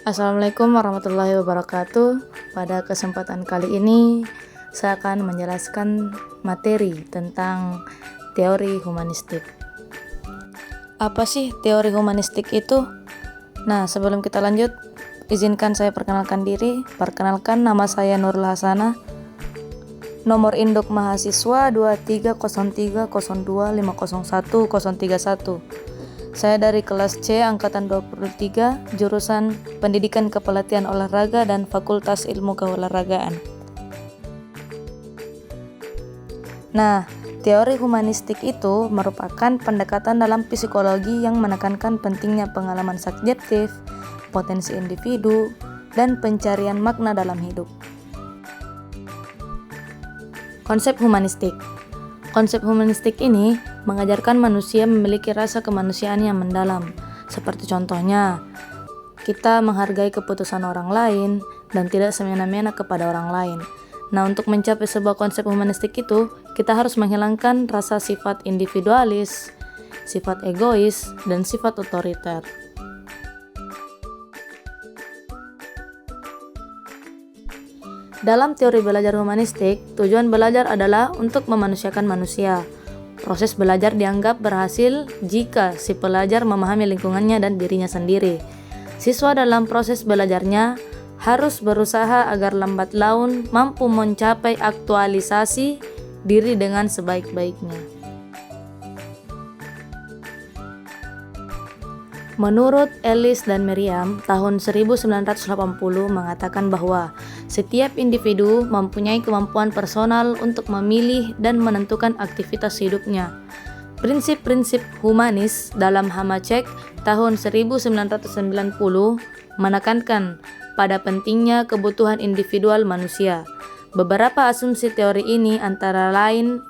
Assalamualaikum warahmatullahi wabarakatuh. Pada kesempatan kali ini saya akan menjelaskan materi tentang teori humanistik. Apa sih teori humanistik itu? Nah, sebelum kita lanjut, izinkan saya perkenalkan diri. Perkenalkan, nama saya Nurul Hasanah. Nomor induk mahasiswa 230302501031. Saya dari kelas C angkatan 23, jurusan Pendidikan Kepelatihan Olahraga dan Fakultas Ilmu Keolahragaan. Nah, teori humanistik itu merupakan pendekatan dalam psikologi yang menekankan pentingnya pengalaman subjektif, potensi individu, dan pencarian makna dalam hidup. Konsep humanistik. Konsep humanistik ini mengajarkan manusia memiliki rasa kemanusiaan yang mendalam. Seperti contohnya, kita menghargai keputusan orang lain dan tidak semena-mena kepada orang lain. Nah, untuk mencapai sebuah konsep humanistik itu, kita harus menghilangkan rasa sifat individualis, sifat egois, dan sifat otoriter. Dalam teori belajar humanistik, tujuan belajar adalah untuk memanusiakan manusia. Proses belajar dianggap berhasil jika si pelajar memahami lingkungannya dan dirinya sendiri. Siswa dalam proses belajarnya harus berusaha agar lambat laun mampu mencapai aktualisasi diri dengan sebaik-baiknya. Menurut Ellis dan Merriam, tahun 1980 mengatakan bahwa setiap individu mempunyai kemampuan personal untuk memilih dan menentukan aktivitas hidupnya. Prinsip-prinsip humanis dalam Hamacek tahun 1990 menekankan pada pentingnya kebutuhan individual manusia. Beberapa asumsi teori ini antara lain: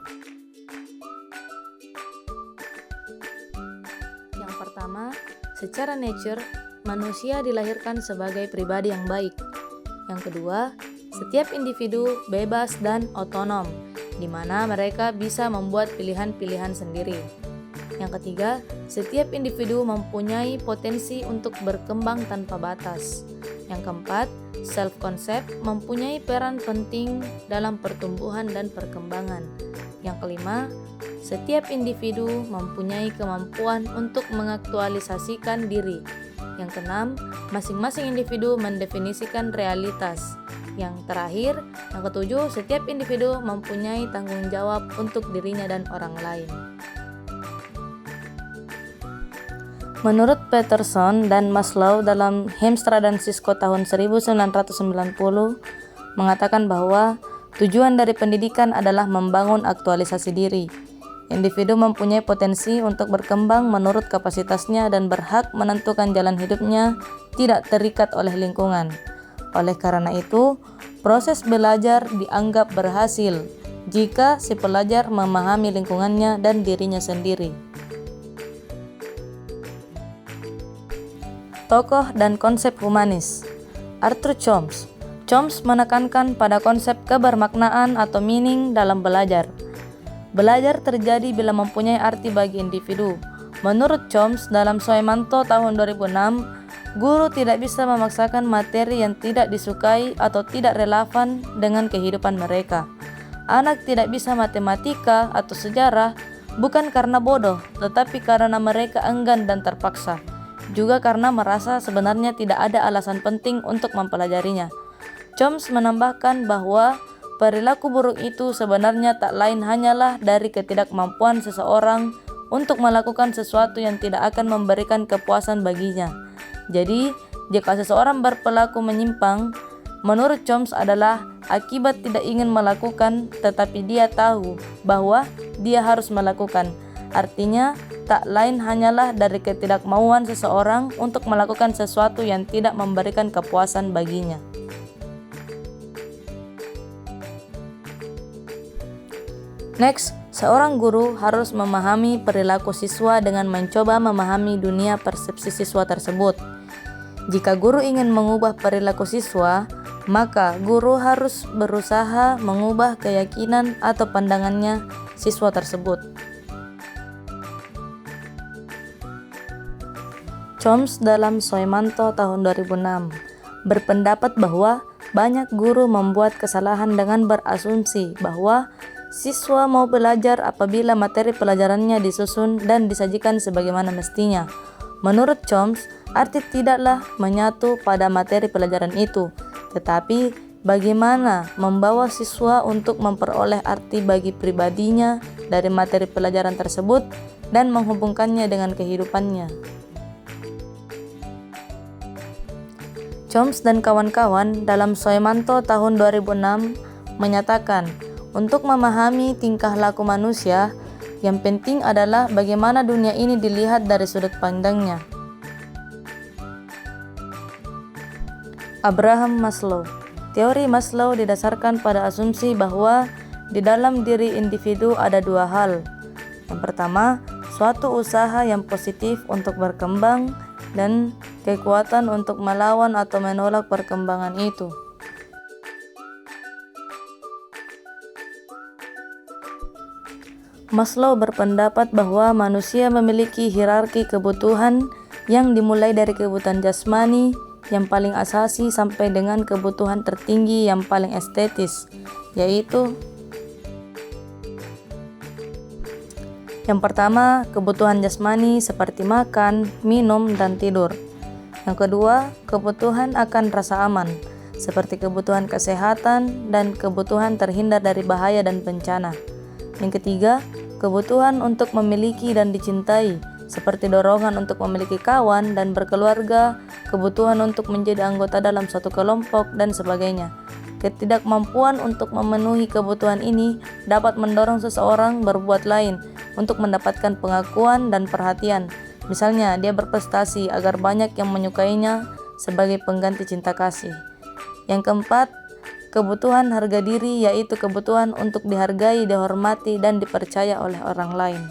yang pertama, secara nature, manusia dilahirkan sebagai pribadi yang baik. Yang kedua, setiap individu bebas dan otonom, di mana mereka bisa membuat pilihan-pilihan sendiri. Yang ketiga, setiap individu mempunyai potensi untuk berkembang tanpa batas. Yang keempat, self-concept mempunyai peran penting dalam pertumbuhan dan perkembangan. Yang kelima, setiap individu mempunyai kemampuan untuk mengaktualisasikan diri. Yang keenam, masing-masing individu mendefinisikan realitas. Yang terakhir, yang ketujuh, setiap individu mempunyai tanggung jawab untuk dirinya dan orang lain. Menurut Peterson dan Maslow dalam Hemstra dan Sisko tahun 1990 mengatakan bahwa tujuan dari pendidikan adalah membangun aktualisasi diri. Individu mempunyai potensi untuk berkembang menurut kapasitasnya dan berhak menentukan jalan hidupnya tidak terikat oleh lingkungan. Oleh karena itu, proses belajar dianggap berhasil jika si pelajar memahami lingkungannya dan dirinya sendiri. Tokoh dan konsep humanis. Arthur Chomsky. Chomsky menekankan pada konsep kebermaknaan atau meaning dalam belajar. Belajar terjadi bila mempunyai arti bagi individu. Menurut Chomsky dalam Soemanto tahun 2006, guru tidak bisa memaksakan materi yang tidak disukai atau tidak relevan dengan kehidupan mereka. Anak tidak bisa matematika atau sejarah bukan karena bodoh, tetapi karena mereka enggan dan terpaksa. Juga karena merasa sebenarnya tidak ada alasan penting untuk mempelajarinya. Chomsky menambahkan bahwa perilaku buruk itu sebenarnya tak lain hanyalah dari ketidakmampuan seseorang untuk melakukan sesuatu yang tidak akan memberikan kepuasan baginya. Jadi, jika seseorang berperilaku menyimpang, menurut Chomsky adalah akibat tidak ingin melakukan, tetapi dia tahu bahwa dia harus melakukan. Artinya, tak lain hanyalah dari ketidakmauan seseorang untuk melakukan sesuatu yang tidak memberikan kepuasan baginya. Next, seorang guru harus memahami perilaku siswa dengan mencoba memahami dunia persepsi siswa tersebut. Jika guru ingin mengubah perilaku siswa, maka guru harus berusaha mengubah keyakinan atau pandangannya siswa tersebut. Chomsky dalam Soemanto tahun 2006. berpendapat bahwa banyak guru membuat kesalahan dengan berasumsi bahwa siswa mau belajar apabila materi pelajarannya disusun dan disajikan sebagaimana mestinya. Menurut Chomsky, arti tidaklah menyatu pada materi pelajaran itu, tetapi bagaimana membawa siswa untuk memperoleh arti bagi pribadinya dari materi pelajaran tersebut dan menghubungkannya dengan kehidupannya. Chomsky dan kawan-kawan dalam Soemanto tahun 2006 menyatakan, untuk memahami tingkah laku manusia, yang penting adalah bagaimana dunia ini dilihat dari sudut pandangnya. Abraham Maslow. Teori Maslow didasarkan pada asumsi bahwa di dalam diri individu ada dua hal. Yang pertama, suatu usaha yang positif untuk berkembang dan kekuatan untuk melawan atau menolak perkembangan itu. Maslow berpendapat bahwa manusia memiliki hierarki kebutuhan yang dimulai dari kebutuhan jasmani yang paling asasi sampai dengan kebutuhan tertinggi yang paling estetis, yaitu yang pertama, kebutuhan jasmani seperti makan, minum, dan tidur. Yang kedua, kebutuhan akan rasa aman, seperti kebutuhan kesehatan dan kebutuhan terhindar dari bahaya dan bencana. Yang ketiga, kebutuhan untuk memiliki dan dicintai, seperti dorongan untuk memiliki kawan dan berkeluarga, kebutuhan untuk menjadi anggota dalam suatu kelompok, dan sebagainya. Ketidakmampuan untuk memenuhi kebutuhan ini dapat mendorong seseorang berbuat lain untuk mendapatkan pengakuan dan perhatian. Misalnya, dia berprestasi agar banyak yang menyukainya sebagai pengganti cinta kasih. Yang keempat, kebutuhan harga diri, yaitu kebutuhan untuk dihargai, dihormati, dan dipercaya oleh orang lain.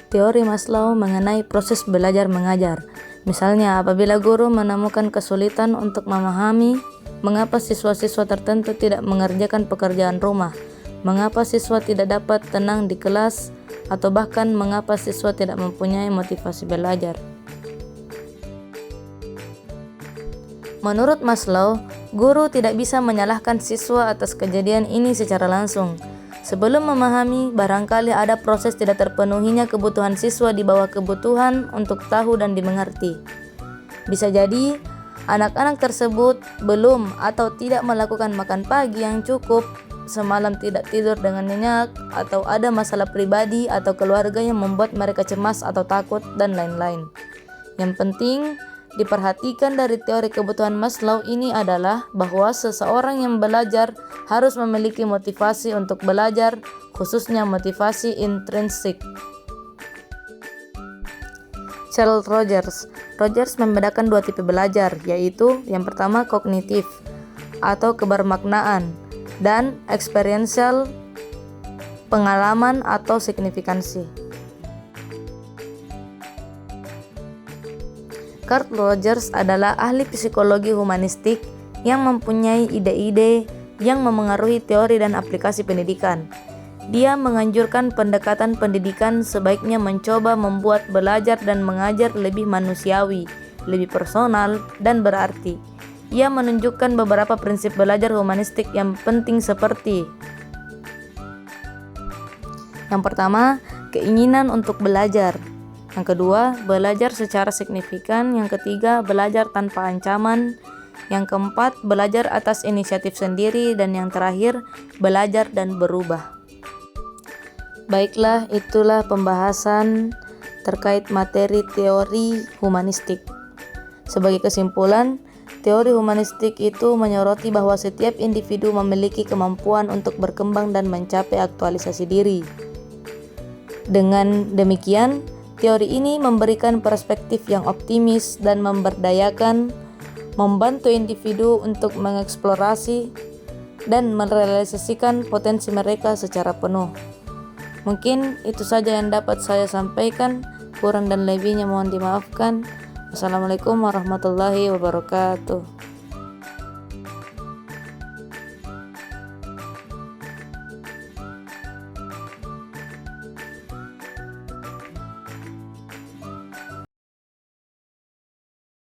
Teori Maslow mengenai proses belajar mengajar. Misalnya, apabila guru menemukan kesulitan untuk memahami mengapa siswa-siswa tertentu tidak mengerjakan pekerjaan rumah, mengapa siswa tidak dapat tenang di kelas, atau bahkan mengapa siswa tidak mempunyai motivasi belajar. Menurut Maslow, guru tidak bisa menyalahkan siswa atas kejadian ini secara langsung. Sebelum memahami, barangkali ada proses tidak terpenuhinya kebutuhan siswa di bawah kebutuhan untuk tahu dan dimengerti. Bisa jadi, anak-anak tersebut belum atau tidak melakukan makan pagi yang cukup, semalam tidak tidur dengan nyenyak, atau ada masalah pribadi atau keluarga yang membuat mereka cemas atau takut, dan lain-lain. Yang penting diperhatikan dari teori kebutuhan Maslow ini adalah bahwa seseorang yang belajar harus memiliki motivasi untuk belajar, khususnya motivasi intrinsik. Charles Rogers membedakan dua tipe belajar, yaitu yang pertama kognitif atau kebermaknaan, dan experiential, pengalaman atau signifikansi. Carl Rogers adalah ahli psikologi humanistik yang mempunyai ide-ide yang memengaruhi teori dan aplikasi pendidikan. Dia menganjurkan pendekatan pendidikan sebaiknya mencoba membuat belajar dan mengajar lebih manusiawi, lebih personal, dan berarti. Ia menunjukkan beberapa prinsip belajar humanistik yang penting seperti: yang pertama, keinginan untuk belajar. Yang kedua, belajar secara signifikan. Yang ketiga, belajar tanpa ancaman. Yang keempat, belajar atas inisiatif sendiri. Dan yang terakhir, belajar dan berubah. Baiklah, itulah pembahasan terkait materi teori humanistik. Sebagai kesimpulan, teori humanistik itu menyoroti bahwa setiap individu memiliki kemampuan untuk berkembang dan mencapai aktualisasi diri. Dengan demikian, teori ini memberikan perspektif yang optimis dan memberdayakan, membantu individu untuk mengeksplorasi dan merealisasikan potensi mereka secara penuh. Mungkin itu saja yang dapat saya sampaikan, kurang dan lebihnya mohon dimaafkan. Wassalamualaikum warahmatullahi wabarakatuh.